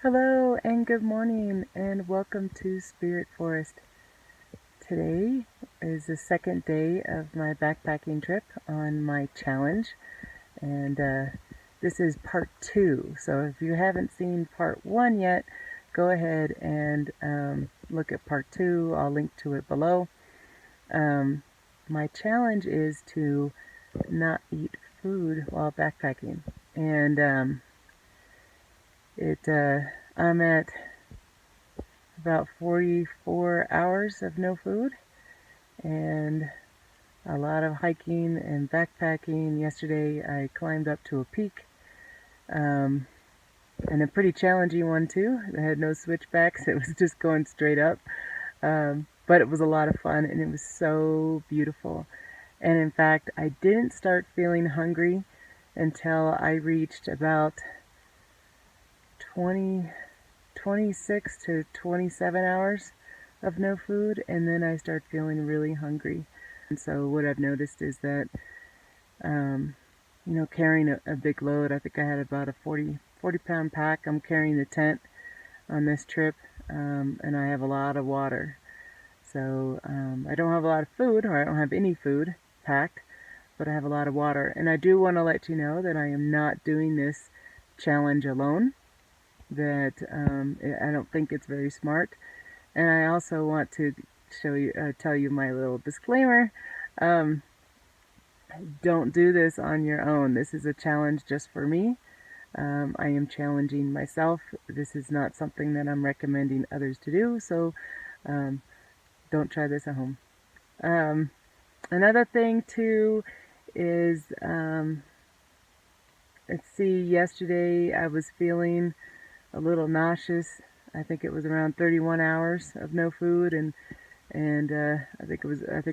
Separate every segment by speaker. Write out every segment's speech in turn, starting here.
Speaker 1: Hello and good morning and welcome to Spirit Forest. Today is the second day of my backpacking trip on my challenge, and this is part 2. So if you haven't seen part 1 yet, go ahead and look at part 2. I'll link to it below. My challenge is to not eat food while backpacking, and I'm at about 44 hours of no food and a lot of hiking and backpacking. Yesterday I climbed up to a peak, and a pretty challenging one too. It had no switchbacks, it was just going straight up, but it was a lot of fun and it was so beautiful. And in fact, I didn't start feeling hungry until I reached about 26 to 27 hours of no food, and then I start feeling really hungry. And so what I've noticed is that, carrying a big load, I think I had about a 40 pound pack. I'm carrying the tent on this trip, and I have a lot of water. So I don't have a lot of food, or I don't have any food packed, but I have a lot of water. And I do want to let you know that I am not doing this challenge alone, that I don't think it's very smart. And I also want to tell you my little disclaimer. Don't do this on your own. This is a challenge just for me. I am challenging myself. This is not something that I'm recommending others to do, so don't try this at home. Another thing too is, let's see, yesterday I was feeling a little nauseous. I think it was around 31 hours of no food, and I think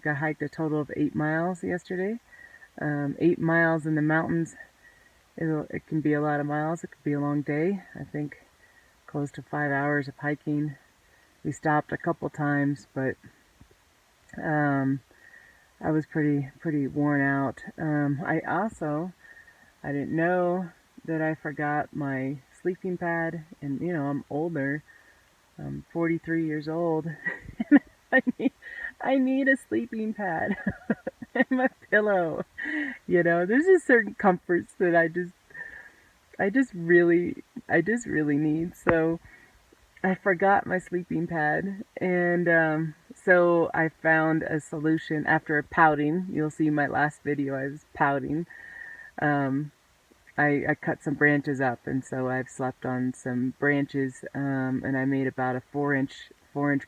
Speaker 1: I hiked a total of 8 miles yesterday. 8 miles in the mountains. It can be a lot of miles. It could be a long day. I think close to 5 hours of hiking. We stopped a couple times, but I was pretty worn out. I didn't know that I forgot my sleeping pad, and I'm older. I'm 43 years old. I need a sleeping pad and my pillow. There's just certain comforts that I just really need. So I forgot my sleeping pad, and so I found a solution after pouting. You'll see my last video, I was pouting. I cut some branches up, and so I've slept on some branches, and I made about a 4-inch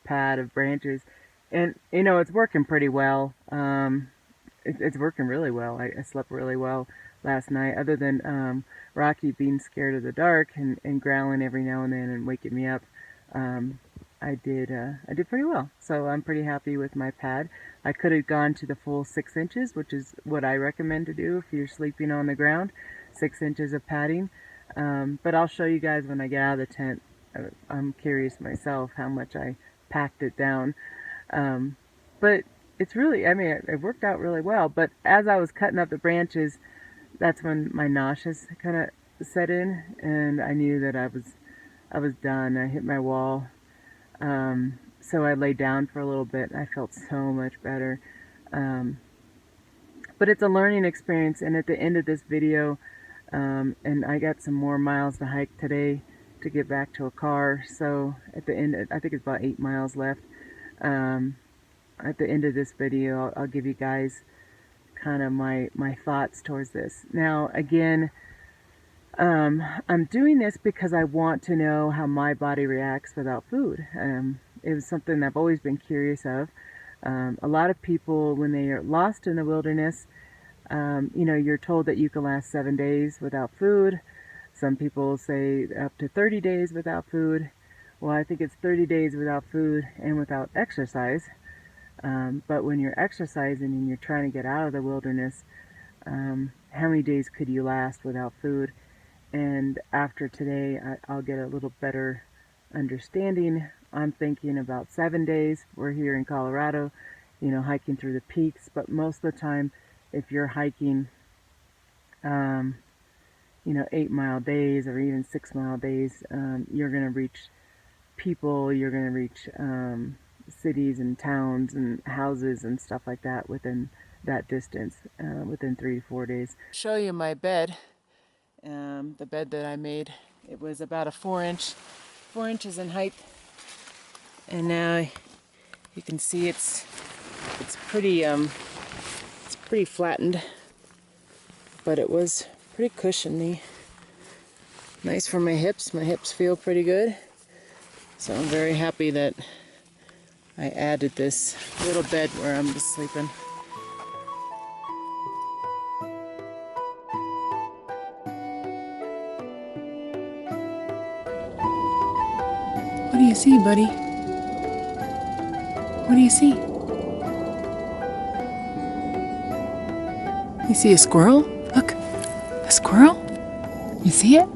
Speaker 1: pad of branches, and it's working pretty well. It's working really well. I slept really well last night, other than Rocky being scared of the dark and growling every now and then and waking me up. I did pretty well, so I'm pretty happy with my pad. I could have gone to the full 6 inches, which is what I recommend to do if you're sleeping on the ground. 6 inches of padding, but I'll show you guys when I get out of the tent. I'm curious myself how much I packed it down, but it's really, I mean, it worked out really well. But as I was cutting up the branches, that's when my nauseous kind of set in, and I knew that I was done. I hit my wall. So I laid down for a little bit, and I felt so much better. But it's a learning experience, and at the end of this video, and I got some more miles to hike today to get back to a car. So at the end, I think it's about 8 miles left. At the end of this video, I'll give you guys kind of my thoughts towards this. Now, again, I'm doing this because I want to know how my body reacts without food. It was something I've always been curious of. A lot of people, when they are lost in the wilderness, you're told that you can last 7 days without food. Some people say up to 30 days without food. Well, I think it's 30 days without food and without exercise. But when you're exercising and you're trying to get out of the wilderness, how many days could you last without food? And after today, I'll get a little better understanding. I'm thinking about 7 days. We're here in Colorado, hiking through the peaks, but most of the time, if you're hiking, 8-mile days or even 6-mile days, you're going to reach people, you're going to reach cities and towns and houses and stuff like that within that distance, within 3 to 4 days. Show you my bed, the bed that I made. It was about a 4 inches in height, and now you can see it's pretty flattened, but it was pretty cushiony. Nice for my hips. My hips feel pretty good. So I'm very happy that I added this little bed where I'm just sleeping. What do you see, buddy? What do you see? You see a squirrel? Look, a squirrel? You see it?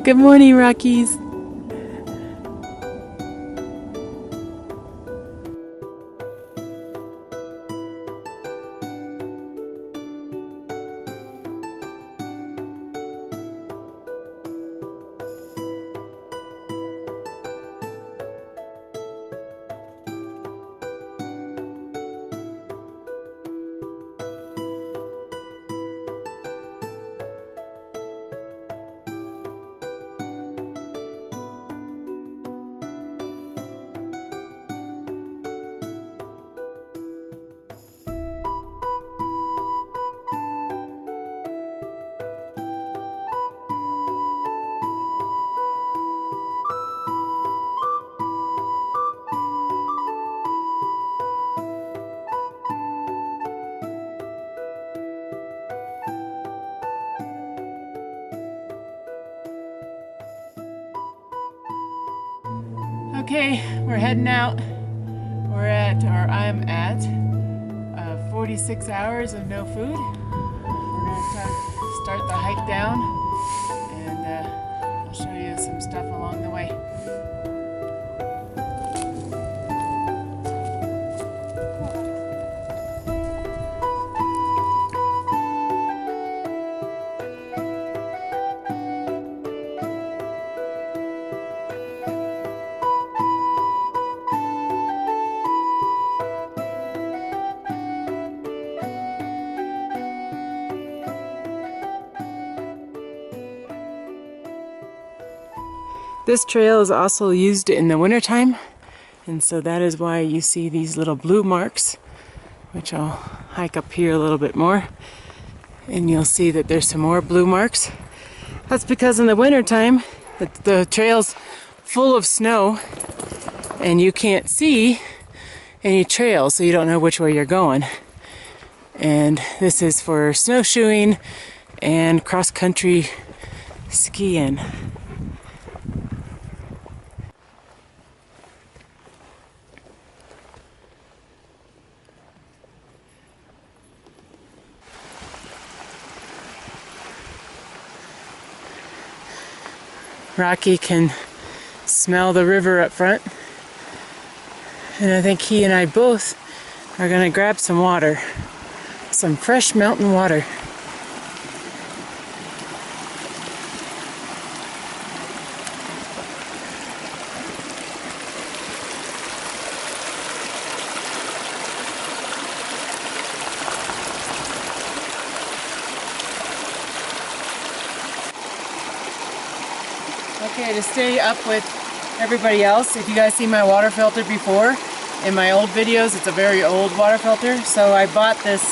Speaker 1: Good morning, Rockies. Okay, we're heading out. I'm at 46 hours of no food. We're going to try to start the hike down, and I'll show you some stuff along the way. This trail is also used in the wintertime, and so that is why you see these little blue marks, which I'll hike up here a little bit more, and you'll see that there's some more blue marks. That's because in the wintertime, the trail's full of snow, and you can't see any trails, so you don't know which way you're going. And this is for snowshoeing and cross-country skiing. Rocky can smell the river up front, and I think he and I both are going to grab some water, some fresh mountain water. Okay, to stay up with everybody else, if you guys see my water filter before, in my old videos, it's a very old water filter, so I bought this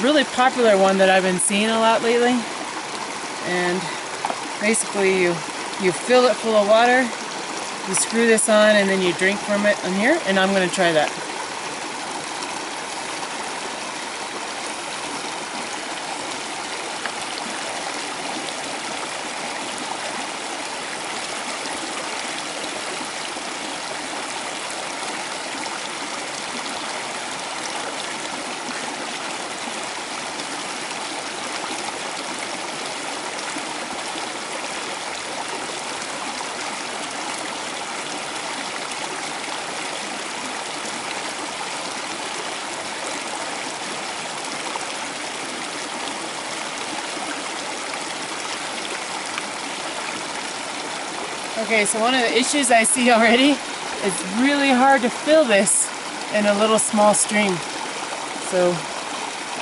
Speaker 1: really popular one that I've been seeing a lot lately, and basically you fill it full of water, you screw this on, and then you drink from it on here, and I'm going to try that. Okay, so one of the issues I see already, it's really hard to fill this in a little small stream. So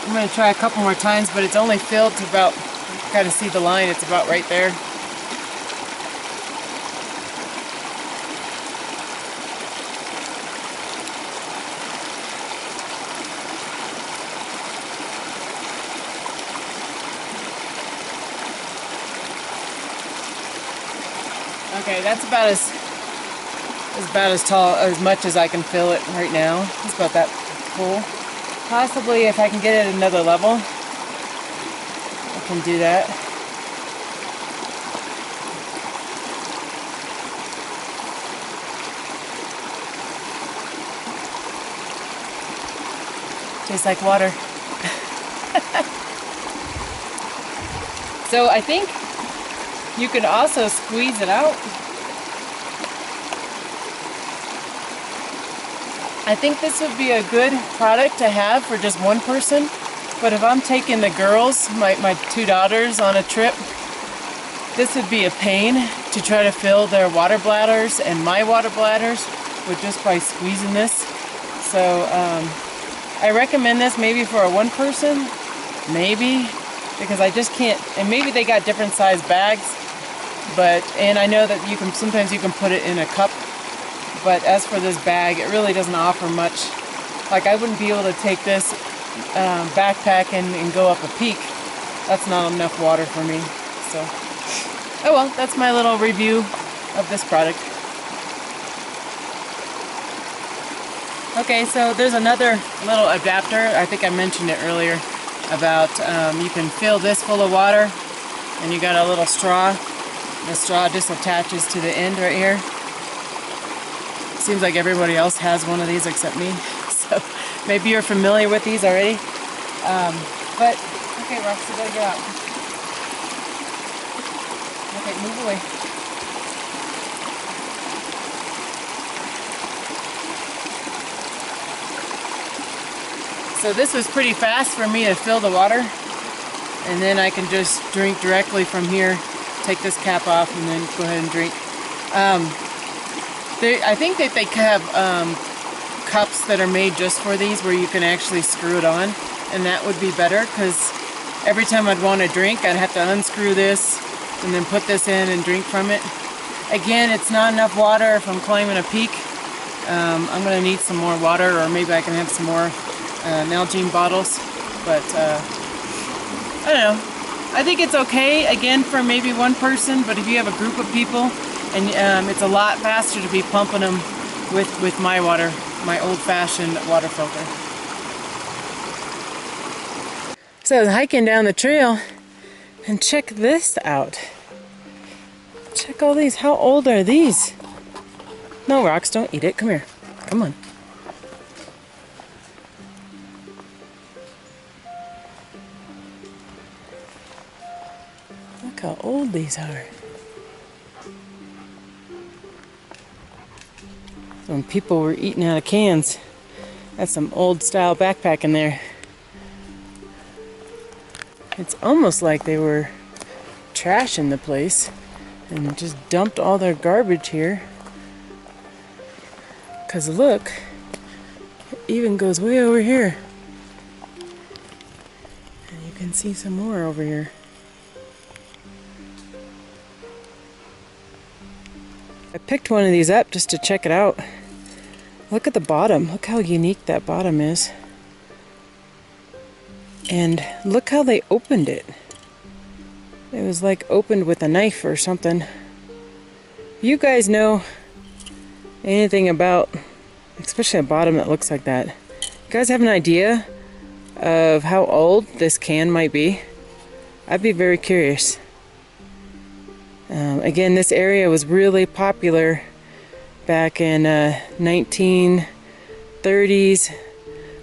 Speaker 1: I'm going to try a couple more times, but it's only filled to about, you kind of see the line, it's about right there. Okay, that's about as tall, as much as I can fill it right now. It's about that full. Possibly if I can get it another level, I can do that. Tastes like water. So I think you can also squeeze it out. I think this would be a good product to have for just one person, but if I'm taking the girls, my two daughters, on a trip, this would be a pain to try to fill their water bladders and my water bladders with just by squeezing this. So I recommend this maybe for a one person, maybe, because I just can't, and maybe they got different size bags, and I know that sometimes you can put it in a cup. But as for this bag, it really doesn't offer much. Like, I wouldn't be able to take this backpack and go up a peak. That's not enough water for me. So, oh well, that's my little review of this product. Okay, so there's another little adapter. I think I mentioned it earlier about you can fill this full of water, and you got a little straw. The straw just attaches to the end right here. Seems like everybody else has one of these except me, so maybe you're familiar with these already. But okay, Roxy, gotta get out. Okay, move away. So this was pretty fast for me to fill the water, and then I can just drink directly from here. Take this cap off and then go ahead and drink. I think that they have cups that are made just for these where you can actually screw it on, and that would be better, because every time I'd want to drink I'd have to unscrew this and then put this in and drink from it. Again, it's not enough water if I'm climbing a peak. I'm going to need some more water, or maybe I can have some more Nalgene bottles, but I don't know. I think it's okay, again, for maybe one person, but if you have a group of people, and it's a lot faster to be pumping them with my water, my old-fashioned water filter. So I was hiking down the trail, and check this out. Check all these. How old are these? No, Rox, don't eat it. Come here. Come on. Look how old these are. When people were eating out of cans. That's some old style backpack in there. It's almost like they were trashing the place and just dumped all their garbage here. 'Cause look, it even goes way over here. And you can see some more over here. I picked one of these up just to check it out. Look at the bottom. Look how unique that bottom is. And look how they opened it. It was like opened with a knife or something. If you guys know anything about, especially a bottom that looks like that, you guys have an idea of how old this can might be? I'd be very curious. Again, this area was really popular back in 1930s,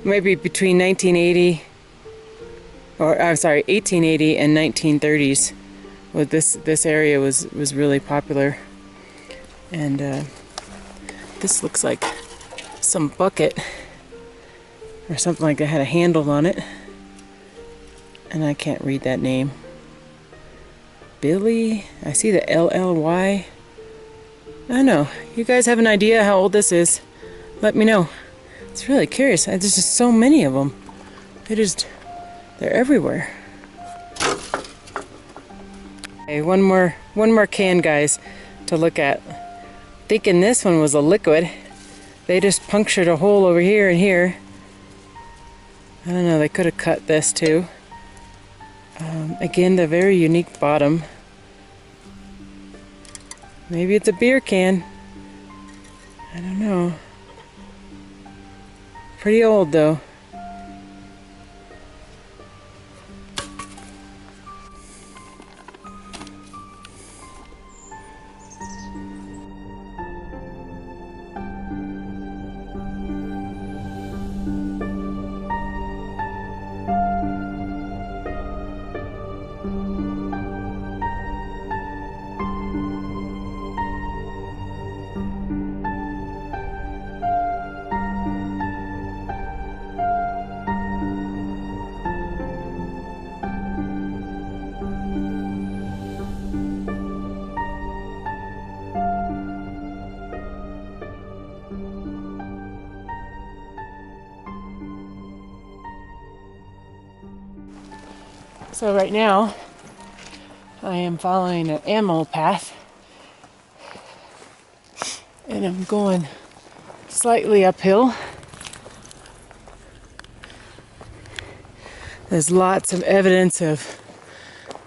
Speaker 1: maybe between 1980, or I'm sorry, 1880 and 1930s. Well, this area was really popular, and this looks like some bucket or something like that had a handle on it, and I can't read that name. Billy, I see the LLY. I don't know. You guys have an idea how old this is? Let me know. It's really curious. There's just so many of them. They're everywhere. Okay, one more can, guys, to look at. Thinking this one was a liquid. They just punctured a hole over here and here. I don't know, they could have cut this too. Again, the very unique bottom. Maybe it's a beer can. I don't know. Pretty old though. So right now, I am following an animal path, and I'm going slightly uphill. There's lots of evidence of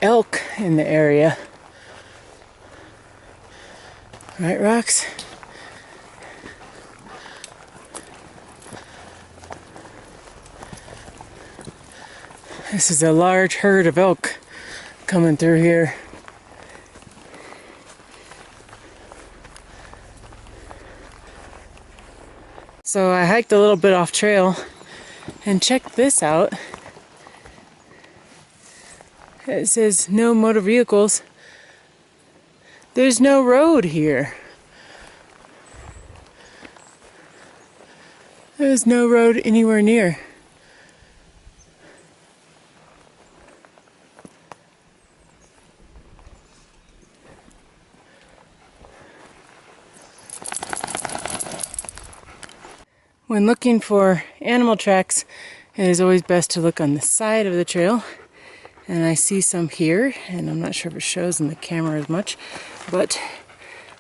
Speaker 1: elk in the area. Right, Rox? This is a large herd of elk coming through here. So I hiked a little bit off trail and checked this out. It says no motor vehicles. There's no road here. There's no road anywhere near. When looking for animal tracks, it is always best to look on the side of the trail. And I see some here, and I'm not sure if it shows in the camera as much, but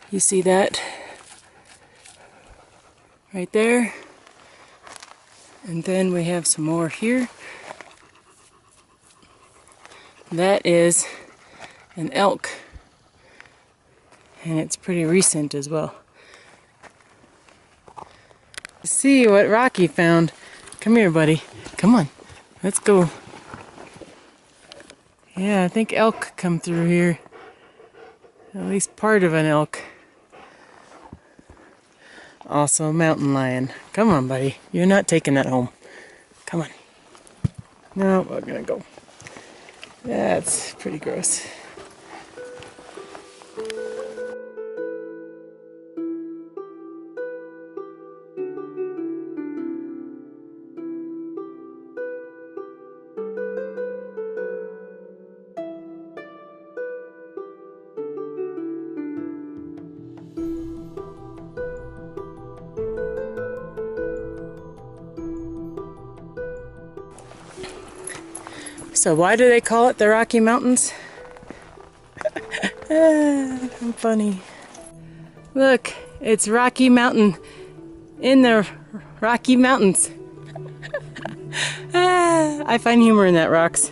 Speaker 1: you see that right there. And then we have some more here. That is an elk, and it's pretty recent as well. See what Rocky found. Come here, buddy. Come on. Let's go. Yeah, I think elk come through here. At least part of an elk. Also a mountain lion. Come on, buddy. You're not taking that home. Come on. No, we're gonna go. That's pretty gross. So why do they call it the Rocky Mountains? I'm funny. Look, it's Rocky Mountain in the Rocky Mountains. I find humor in that, Rox.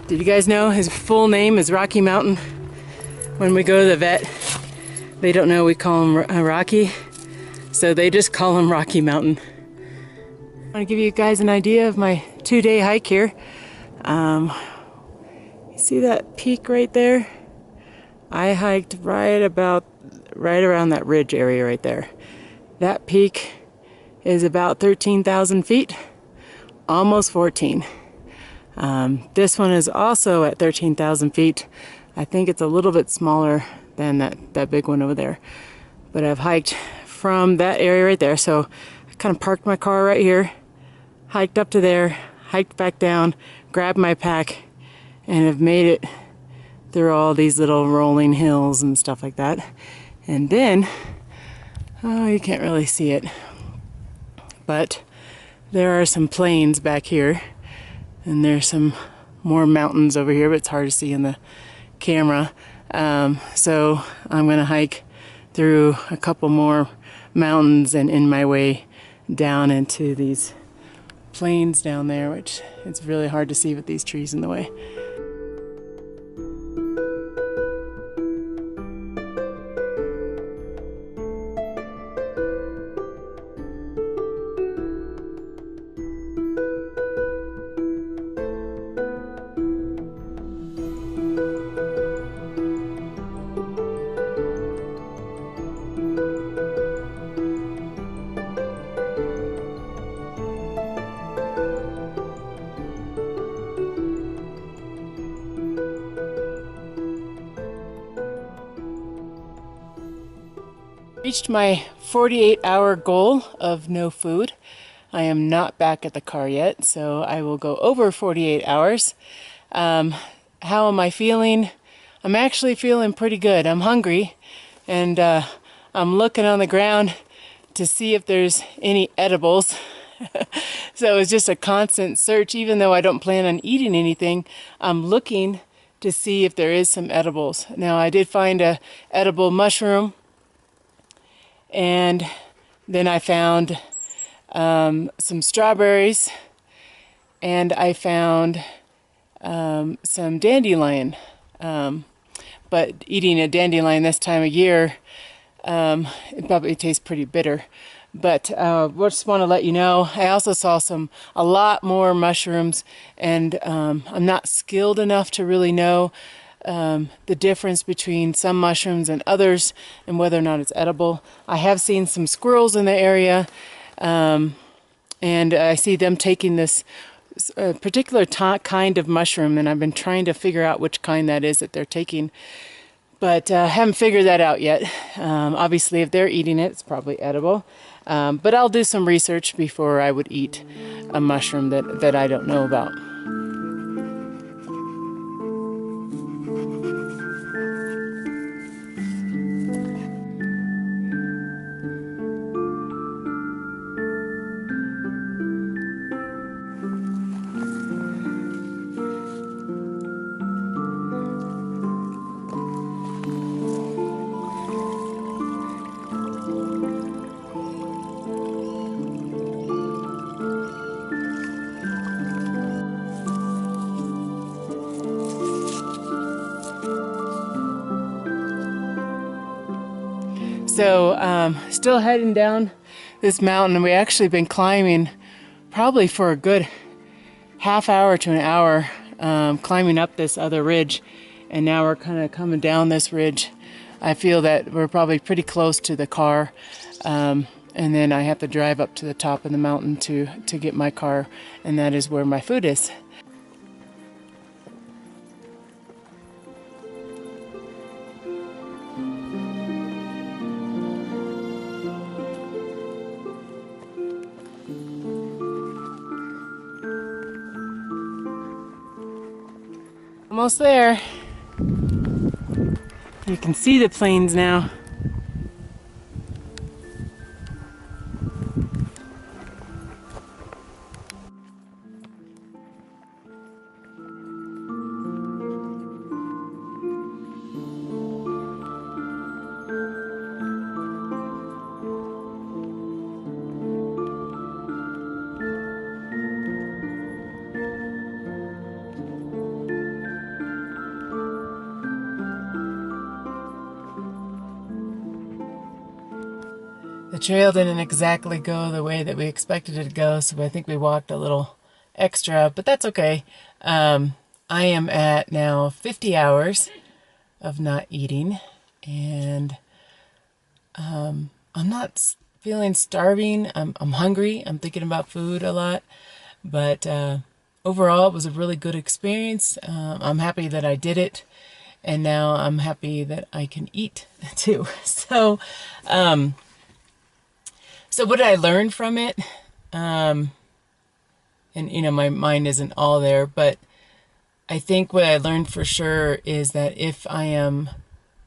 Speaker 1: Did you guys know his full name is Rocky Mountain? When we go to the vet, they don't know we call him Rocky, so they just call him Rocky Mountain. I want to give you guys an idea of my 2-day hike here. You see that peak right there? I hiked right around that ridge area right there. That peak is about 13,000 feet, almost 14. This one is also at 13,000 feet. I think it's a little bit smaller than that big one over there. But I've hiked from that area right there. So I kind of parked my car right here, hiked up to there, hiked back down, grabbed my pack, and have made it through all these little rolling hills and stuff like that. And then, oh, you can't really see it, but there are some plains back here, and there's some more mountains over here, but it's hard to see in the camera. So I'm going to hike through a couple more mountains and in my way down into these plains down there, which it's really hard to see with these trees in the way. Reached my 48-hour goal of no food. I am not back at the car yet, so I will go over 48 hours. How am I feeling? I'm actually feeling pretty good. I'm hungry, and I'm looking on the ground to see if there's any edibles. So it's just a constant search. Even though I don't plan on eating anything, I'm looking to see if there is some edibles. Now, I did find a edible mushroom, and then I found some strawberries, and I found some dandelion. But eating a dandelion this time of year, it probably tastes pretty bitter. But just want to let you know, I also saw a lot more mushrooms, and I'm not skilled enough to really know the difference between some mushrooms and others and whether or not it's edible. I have seen some squirrels in the area, and I see them taking this particular kind of mushroom, and I've been trying to figure out which kind that is that they're taking, but haven't figured that out yet. Obviously, if they're eating it, it's probably edible, but I'll do some research before I would eat a mushroom that I don't know about. So still heading down this mountain, and we actually been climbing probably for a good half hour to an hour, climbing up this other ridge, and now we're kind of coming down this ridge. I feel that we're probably pretty close to the car, and then I have to drive up to the top of the mountain to get my car, and that is where my food is. Almost there. You can see the plains now. The trail didn't exactly go the way that we expected it to go, so I think we walked a little extra, but that's okay. I am at now 50 hours of not eating, and I'm not feeling starving. I'm hungry. I'm thinking about food a lot, but overall it was a really good experience. I'm happy that I did it, and now I'm happy that I can eat too. So what did I learn from it? And you know, my mind isn't all there, but I think what I learned for sure is that if I am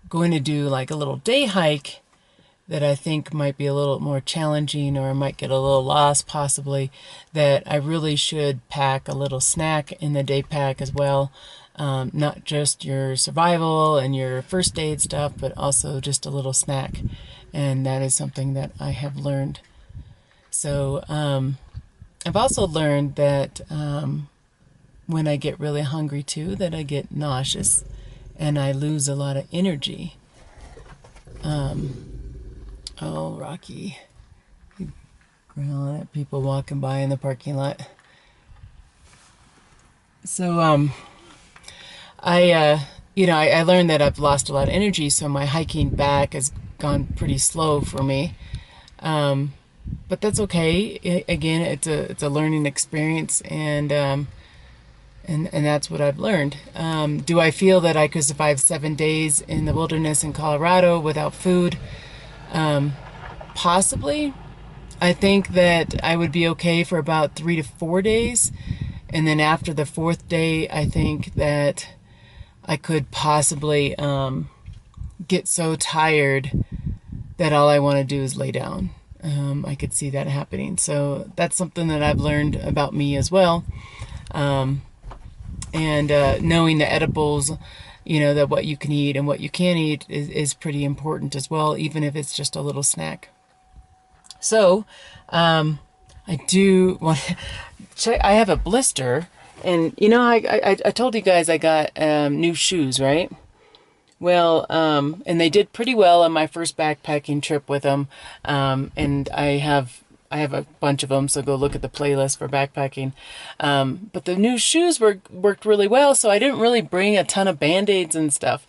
Speaker 1: going to do like a little day hike that I think might be a little more challenging, or I might get a little lost possibly, that I really should pack a little snack in the day pack as well. Not just your survival and your first aid stuff, but also just a little snack. And that is something that I have learned. So I've also learned that when I get really hungry too, that I get nauseous and I lose a lot of energy. Oh, Rocky. Growling at people walking by in the parking lot. So, I learned that I've lost a lot of energy, so my hiking back has gone pretty slow for me. But that's okay. Again, it's a learning experience, and that's what I've learned. Do I feel that I could survive 7 days in the wilderness in Colorado without food? Possibly. I think that I would be okay for about 3 to 4 days. And then after the 4th day, I think that I could possibly get so tired that all I want to do is lay down. I could see that happening. So that's something that I've learned about me as well. And knowing the edibles, that what you can eat and what you can't eat is pretty important as well, even if it's just a little snack. So, I do want to check. I have a blister, and I told you guys I got new shoes, right? Well, and they did pretty well on my first backpacking trip with them, and I have a bunch of them, so go look at the playlist for backpacking. But the new shoes worked really well, so I didn't really bring a ton of Band-Aids and stuff.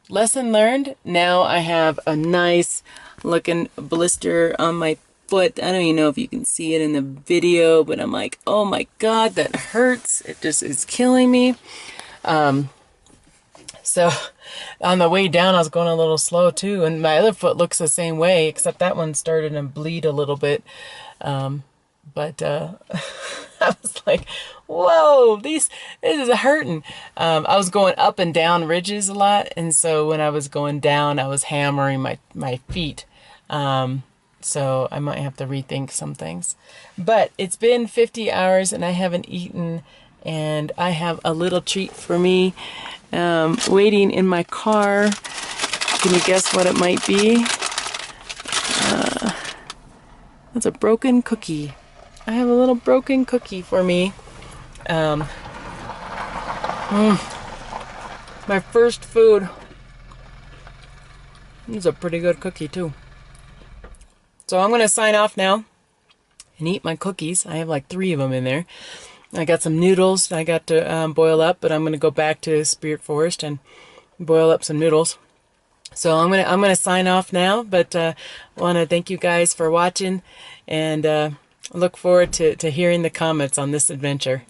Speaker 1: Lesson learned. Now I have a nice looking blister on my foot. I don't even know if you can see it in the video, but I'm like, oh my God, that hurts. It just is killing me. So on the way down, I was going a little slow too, and my other foot looks the same way, except that one started to bleed a little bit. But I was like, whoa, this is hurting. I was going up and down ridges a lot, and so when I was going down, I was hammering my feet. So I might have to rethink some things. But it's been 50 hours and I haven't eaten, and I have a little treat for me waiting in my car. Can you guess what it might be? That's a broken cookie. I have a little broken cookie for me. My first food. This is a pretty good cookie too. So I'm going to sign off now and eat my cookies. I have like 3 of them in there. I got some noodles I got to boil up, but I'm going to go back to Spirit Forest and boil up some noodles. So I'm gonna sign off now, but want to thank you guys for watching, and look forward to hearing the comments on this adventure.